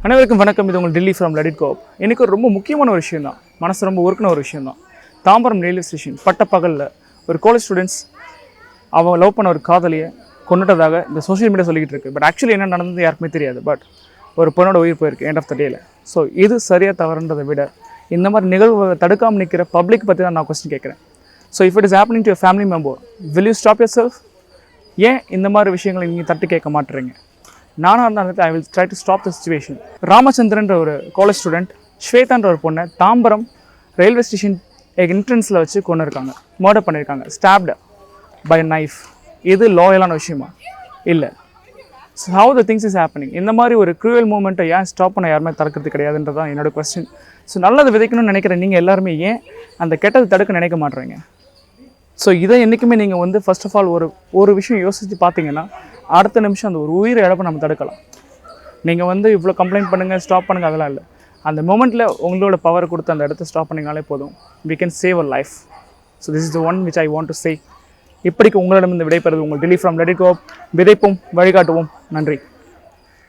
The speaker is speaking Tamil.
அனைவருக்கும் வணக்கம். இது உங்கள் Delhi from let it go. எனக்கு ஒரு ரொம்ப முக்கியமான ஒரு விஷயம் தான், மனசு ரொம்ப ஒர்க்குன ஒரு விஷயம் தான். தாம்பரம் ரயில்வே ஸ்டேஷன் பட்டப்பகலில் ஒரு காலேஜ் ஸ்டூடெண்ட்ஸ் அவங்க லவ் பண்ண ஒரு காதலியை கொண்டுட்டதாக இந்த சோஷியல் மீடியா சொல்லிக்கிட்டு இருக்குது. பட் ஆக்சுவலி என்ன நடந்தது யாருக்குமே தெரியாது. பட் ஒரு பொண்ணோட உயிர் போயிருக்கு எண்ட் ஆஃப் த டேயில். ஸோ இது சரியாக தவறுன்றதை விட இந்த மாதிரி நிகழ்வு தடுக்காமல் நிற்கிற பப்ளிக் பற்றி தான் நான் கொஸ்டின் கேட்குறேன். So if it is happening to family member, will you stop your self? ஏன் இந்த மாதிரி விஷயங்களை நீங்கள் தட்டு கேட்க மாட்டுறீங்க? நானாக இருந்தால் I will try to stop the situation. ராமச்சந்திரன்ற ஒரு காலேஜ் ஸ்டூடெண்ட் ஸ்வேதான்ற ஒரு பொண்ணை தாம்பரம் ரயில்வே ஸ்டேஷன் என்ட்ரன்ஸில் வச்சு கொண்டு இருக்காங்க, மர்டர் பண்ணியிருக்காங்க, ஸ்டாப்டு பை நைஃப். இது லாயலான விஷயமா? இல்லை. So how the things is happening. இந்த மாதிரி ஒரு க்ரூவல் மூமெண்ட்டை ஏன் ஸ்டாப் பண்ண யாருமே தடுக்கிறது கிடையாதுன்றது தான் என்னோடய கொஸ்டின். ஸோ நல்லது விதைக்கணும்னு நினைக்கிறேன் நீங்கள் எல்லாருமே ஏன் அந்த கெட்டது தடுக்க நினைக்க மாட்டுறீங்க? ஸோ இதை என்றைக்குமே நீங்கள் ஃபர்ஸ்ட் ஆஃப் ஆல் ஒரு விஷயம் யோசித்து பார்த்தீங்கன்னா அடுத்த நிமிஷம் அந்த ஒரு உயிரை இழப்பை நம்ம தடுக்கலாம். நீங்கள் இவ்வளோ கம்ப்ளைண்ட் பண்ணுங்கள், ஸ்டாப் பண்ணுங்கள், அதெல்லாம் இல்லை. அந்த மொமெண்ட்டில் உங்களோட பவர் கொடுத்து அந்த இடத்த ஸ்டாப் பண்ணிங்கனாலே போதும். we can save a life. So this is the one which I want to say. இப்படிக்கு உங்களிடம் இந்த விடைபெறுவது உங்கள் Delhi from let it go. விதைப்போம், வழிகாட்டுவோம். நன்றி.